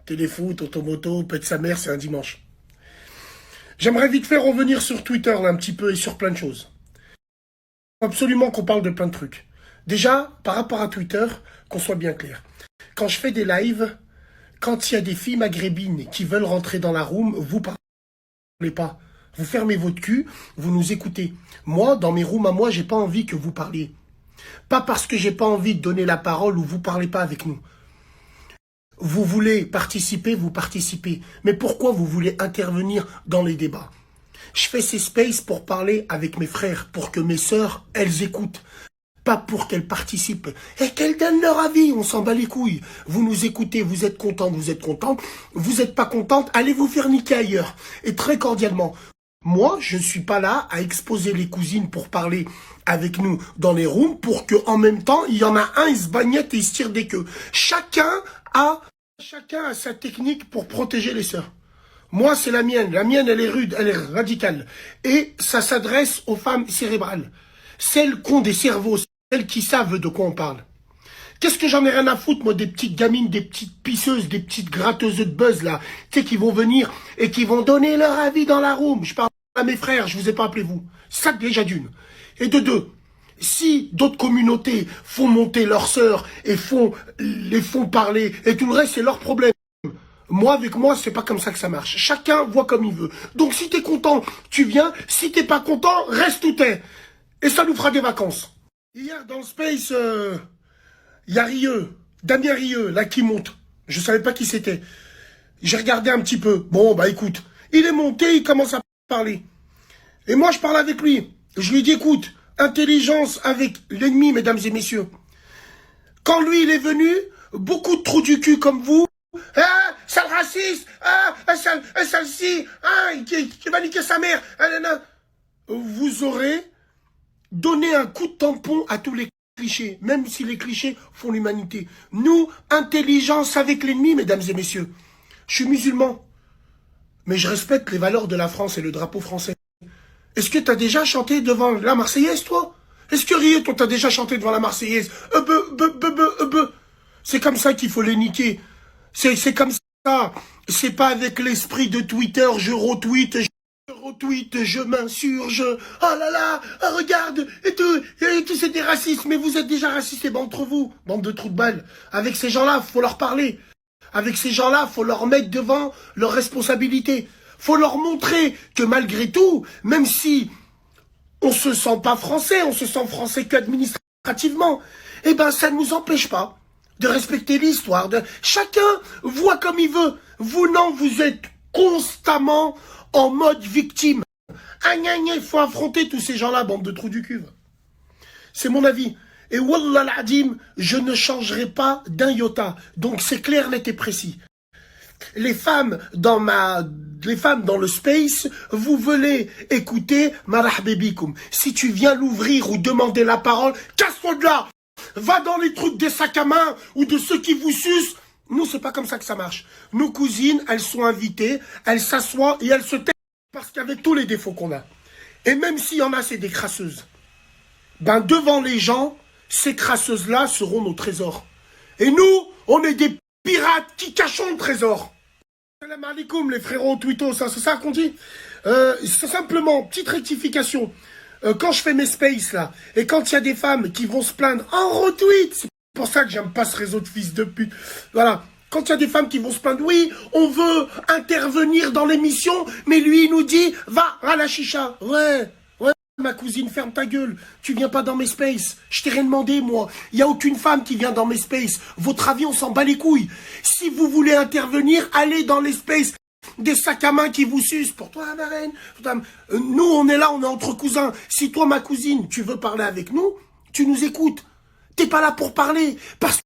Téléfoot, automoto, pète sa mère, c'est un dimanche. J'aimerais vite faire revenir sur Twitter là, un petit peu et sur plein de choses. Absolument qu'on parle de plein de trucs. Déjà, par rapport à Twitter, qu'on soit bien clair. Quand je fais des lives, quand il y a des filles maghrébines qui veulent rentrer dans la room, vous parlez pas. Vous fermez votre cul, vous nous écoutez. Moi, dans mes rooms à moi, j'ai pas envie que vous parliez. Pas parce que j'ai pas envie de donner la parole ou vous parlez pas avec nous. Vous voulez participer, vous participez. Mais pourquoi vous voulez intervenir dans les débats? Je fais ces spaces pour parler avec mes frères, pour que mes sœurs, elles écoutent. Pas pour qu'elles participent. Et qu'elles donnent leur avis, on s'en bat les couilles. Vous nous écoutez, vous êtes contents, vous êtes contents. Vous n'êtes pas contentes, allez vous faire niquer ailleurs. Et très cordialement. Moi, je ne suis pas là à exposer les cousines pour parler avec nous dans les rooms pour que en même temps, il y en a un, il se bagnette et il se tire des queues. Chacun a sa technique pour protéger les sœurs. Moi, c'est la mienne. La mienne, elle est rude, elle est radicale. Et ça s'adresse aux femmes cérébrales. Celles qui ont des cerveaux, celles qui savent de quoi on parle. Qu'est-ce que j'en ai rien à foutre, moi, des petites gamines, des petites pisseuses, des petites gratteuses de buzz, là, tu sais, qui vont venir et qui vont donner leur avis dans la room. Je parle à mes frères, je vous ai pas appelé vous. Ça, déjà d'une. Et de deux, si d'autres communautés font monter leurs sœurs et les font parler, et tout le reste, c'est leur problème. Moi, avec moi, c'est pas comme ça que ça marche. Chacun voit comme il veut. Donc, si t'es content, tu viens. Si t'es pas content, reste où t'es. Et ça nous fera des vacances. Hier, dans le Space, il y a Rieux, Damien Rieux, là, qui monte. Je savais pas qui c'était. J'ai regardé un petit peu. Bon, bah écoute, il est monté, il commence à parler. Et moi, je parle avec lui. Je lui dis, écoute, intelligence avec l'ennemi, mesdames et messieurs. Quand lui, il est venu, beaucoup de trous du cul comme vous, ah, sale raciste, ah, sale ci, ah, qui va niquer sa mère, ah, vous aurez donné un coup de tampon à tous les clichés, même si les clichés font l'humanité. Nous, intelligence avec l'ennemi, mesdames et messieurs. Je suis musulman, mais je respecte les valeurs de la France et le drapeau français. Est-ce que t'as déjà chanté devant la Marseillaise, toi? Est-ce que Rieux, toi, t'as déjà chanté devant la Marseillaise? C'est comme ça qu'il faut les niquer. C'est comme ça. C'est pas avec l'esprit de Twitter, je retweet, je m'insurge. Oh là là, regarde, et tout c'est des racistes. Mais vous êtes déjà racistes, entre vous, bande de trous de balles. Avec ces gens-là, faut leur parler. Avec ces gens-là, faut leur mettre devant leurs responsabilités. Faut leur montrer que malgré tout, même si on se sent pas français, on se sent français qu'administrativement, eh ben ça ne nous empêche pas de respecter l'histoire. Chacun voit comme il veut. Vous non, vous êtes constamment en mode victime. Il faut affronter tous ces gens-là, bande de trous du cul. C'est mon avis. Et Wallah l'Adim, je ne changerai pas d'un iota. Donc c'est clair, net et précis. Les femmes dans le space, vous voulez écouter Marahbebikoum. Si tu viens l'ouvrir ou demander la parole, casse-toi de là. Va dans les trucs des sacs à main ou de ceux qui vous sucent. Nous, c'est pas comme ça que ça marche. Nos cousines, elles sont invitées, elles s'assoient et elles se taisent parce qu'avec tous les défauts qu'on a. Et même s'il y en a, c'est des crasseuses. Ben, devant les gens, ces crasseuses-là seront nos trésors. Et nous, on est des pirates qui cachons le trésor. Salam alaikum, les frérots twittos, c'est ça qu'on dit. C'est simplement, petite rectification. Quand je fais mes spaces là, et quand il y a des femmes qui vont se plaindre en retweet, c'est pour ça que j'aime pas ce réseau de fils de pute. Voilà. Quand il y a des femmes qui vont se plaindre, oui, on veut intervenir dans l'émission, mais lui il nous dit, va à la chicha. Ouais, ma cousine, ferme ta gueule. Tu viens pas dans mes spaces. Je t'ai rien demandé, moi. Il y a aucune femme qui vient dans mes spaces. Votre avis, on s'en bat les couilles. Si vous voulez intervenir, allez dans les spaces. Des sacs à main qui vous sucent. Pour toi, ma reine. Nous, on est là, on est entre cousins. Si toi, ma cousine, tu veux parler avec nous, tu nous écoutes. T'es pas là pour parler. Parce